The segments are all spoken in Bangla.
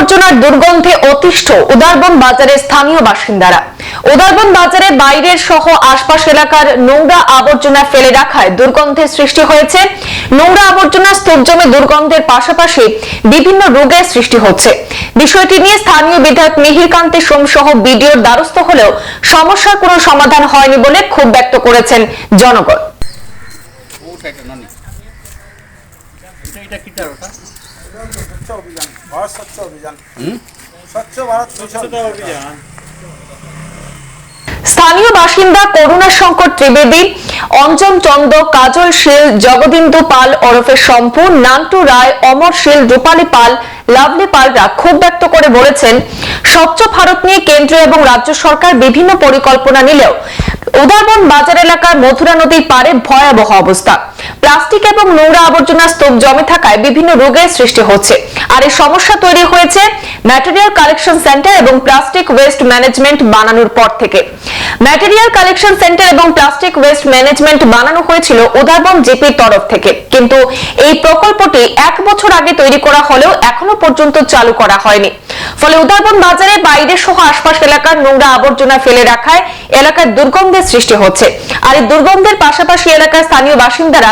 আবর্জনার দুর্গন্ধে অতিষ্ঠ উদারবন বাজারের স্থানীয় বাসিন্দারা। উদারবন বাজারে বাইরের সহ আশপাশ এলাকার নোংরা আবর্জনা ফেলে রাখায় দুর্গন্ধের সৃষ্টি হয়েছে। নোংরা আবর্জনা স্তূপ জমে দুর্গন্ধের পাশাপাশি বিভিন্ন রোগের সৃষ্টি হচ্ছে। বিষয়টি নিয়ে স্থানীয় বিধায়ক মিহির কান্তি সোম সহ বিডিওর দ্বারস্থ হলেও সমস্যার কোনো সমাধান হয়নি বলে ক্ষোভ ব্যক্ত করেছেন জনগণ। স্থানীয় বাসিন্দা করুণা শঙ্কর ত্রিবেদী, অঞ্জন চন্দ্র, কাজল শীল, জগদিন্দু পাল ওরফে শম্ভু, নান্টু রায়, অমর শীল, রূপালী পাল, লাভলি পালরা ক্ষোভ ব্যক্ত করে বলেছেন, স্বচ্ছ ভারত নিয়ে কেন্দ্র এবং রাজ্য সরকার বিভিন্ন পরিকল্পনা নিলেও উদারবন বাজার এলাকার মথুরা নদীর পাড়ে ভয়াবহ অবস্থা। প্লাস্টিক এবং নোংরা আবর্জনা স্তূপ জমে থাকায় বিভিন্ন রোগের সৃষ্টি হচ্ছে। আর এই সমস্যা তৈরি হয়েছে ম্যাটেরিয়াল কালেকশন সেন্টার এবং প্লাস্টিক ওয়েস্ট ম্যানেজমেন্ট বানানোর পর থেকে। ম্যাটেরিয়াল কালেকশন সেন্টার এবং প্লাস্টিক ওয়েস্ট ম্যানেজমেন্ট বানানো হয়েছিল উদারবন জিপির তরফ থেকে, কিন্তু এই প্রকল্পটি 1 বছর আগে তৈরি করা হলেও এখনো পর্যন্ত চালু করা হয়নি। ফলে উদারবন বাজারে বাইরে সহ আশপাশ এলাকার নোংরা আবর্জনা ফেলে রাখায় এলাকার দুর্গন্ধের সৃষ্টি হচ্ছে। আর এই দুর্গন্ধের পাশাপাশি এলাকার স্থানীয় বাসিন্দারা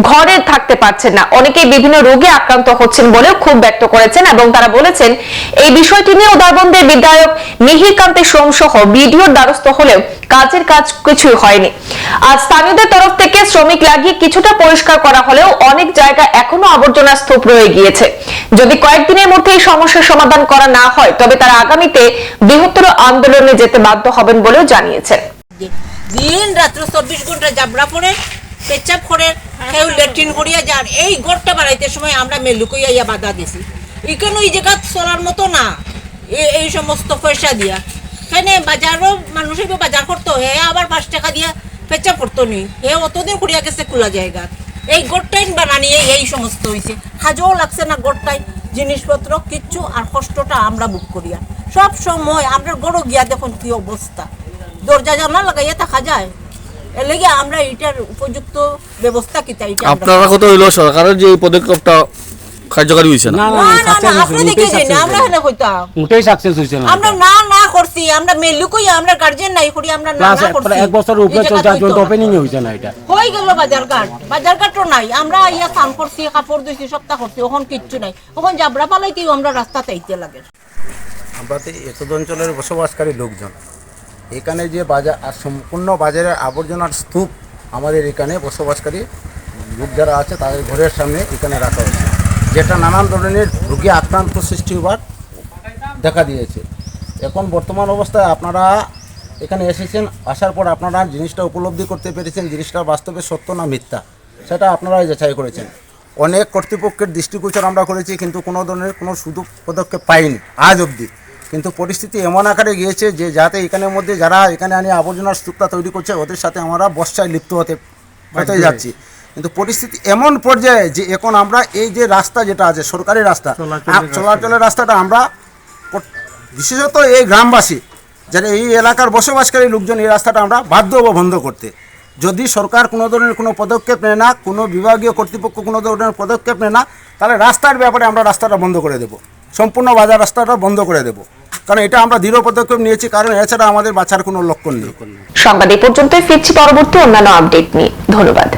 ঘরে থাকতে পারছেন না, অনেকেই বিভিন্ন রোগে আক্রান্ত হচ্ছেন বলেও ক্ষোভ ব্যক্ত করেছেন এবং তারা বলেছেন এই বিষয়টি নিয়ে উদারবন্দের বিধায়ক মিহির কান্তি সোম সহ বিডিওর দ্বারস্থ হলেও কাজের কাজ কিছুই হয়নি। আজ স্থানীয়দের তরফ থেকে শ্রমিক লাগিয়ে কিছুটা পরিষ্কার করা হলেও অনেক জায়গা এখনো আবর্জনা স্তূপ রয়ে গিয়েছে। যদি কয়েকদিনের মধ্যে এই সমস্যার সমাধান করা না হয় তবে তারা আগামীতে বৃহত্তর আন্দোলনে যেতে বাধ্য হবেন বলেও জানিয়েছেন। দিন রাত্র 24 ঘন্টা জাবড়া পড়ে পেচ্ছাপ করে কেউ লেট্রিন করিয়া যান। এই ঘরটা বাড়াইতে সময় আমরা মেলুকইয়া ইয়া বাধা দিছি। এখানে ওই জায়গা চলার মতো না, এই সমস্ত পয়সা দিয়া এখানে বাজারও মানুষের বাজার করতো, হে আবার 5 টাকা দিয়া পেচ্ছাপ করতো নি, হে অতদিন করিয়া গেছে খোলা জায়গা। এই গোটটাই বানানিয়ে এই সমস্ত হয়েছে। হাজও লাগছে না গোটটাই জিনিসপত্র কিচ্ছু, আর কষ্টটা আমরা বুক করিয়া সব সময় আমরা গড় গিয়া দেখুন কি অবস্থা, দরজা জানা লাগাইয়া থাকা যায়। এর লেগে আমরা এটার উপযুক্ত ব্যবস্থা কি চাই। আপনারা কত হইল সরকারের যে পদক্ষেপটা কার্যকরী হইছে না? আপনি দেখে যাই না, আমরা হেনে কইতাম ওটাই সাকসেস হইছে না। আমরা না করছি, আমরা মেলু কই আমরা গার্জিয়ান নাই করি, আমরা না করছি। 1 বছরের উপরে চলতে চলতে ওপেনিং হইছে না, এটা হই গেল। বাজার ঘাটও নাই, আমরা ইয়া কাম করছি, কাপড় ধুইছি, সপ্তাহ করছি, এখন কিচ্ছু নাই। এখন জাবড়া পালাইতেও আমরা রাস্তাতে আইতে লাগে। আমরা তো এতদ অঞ্চলের বসবাসকারী লোকজন, এখানে যে বাজার আর সম্পূর্ণ বাজারের আবর্জনার স্তূপ আমাদের এখানে বসবাসকারী লোক যারা আছে তাদের ঘরের সামনে এখানে রাখা হয়েছে, যেটা নানান ধরনের রোগে আক্রান্ত সৃষ্টি হবার দেখা দিয়েছে। এখন বর্তমান অবস্থায় আপনারা এখানে এসেছেন, আসার পর আপনারা জিনিসটা উপলব্ধি করতে পেরেছেন জিনিসটা বাস্তবে সত্য না মিথ্যা, সেটা আপনারাই যাচাই করেছেন। অনেক কর্তৃপক্ষের দৃষ্টিগোচর আমরা করেছি, কিন্তু কোনো ধরনের কোনো সুযোগ পদক্ষেপ পাইনি আজ অবধি। কিন্তু পরিস্থিতি এমন আকারে গিয়েছে যে যাতে এখানের মধ্যে যারা এখানে আনি আবর্জনার স্তূপটা তৈরি করছে ওদের সাথে আমরা বর্ষায় লিপ্ত হতে যাচ্ছি। কিন্তু পরিস্থিতি এমন পর্যায়ে যে এখন আমরা এই যে রাস্তা যেটা আছে সরকারি রাস্তা, চলাচলের রাস্তাটা আমরা বিশেষত এই গ্রামবাসী যারা এই এলাকার বসবাসকারী লোকজন, এই রাস্তাটা আমরা বাধ্য হবো বন্ধ করতে। যদি সরকার কোনো ধরনের কোনো পদক্ষেপ নেয় না, কোনো বিভাগীয় কর্তৃপক্ষ কোনো ধরনের পদক্ষেপ নেয় না, তাহলে রাস্তার ব্যাপারে আমরা রাস্তাটা বন্ধ করে দেব, সম্পূর্ণ বাজার রাস্তাটা বন্ধ করে দেব। কারণ এটা আমরা দৃঢ় পদক্ষেপ নিয়েছি, কারণ এছাড়া আমাদের বাঁচার কোনো লক্ষণ নেই। সংবাদ এই পর্যন্তই, ফিরছি পরবর্তী অন্যান্য আপডেট নিয়ে। ধন্যবাদ।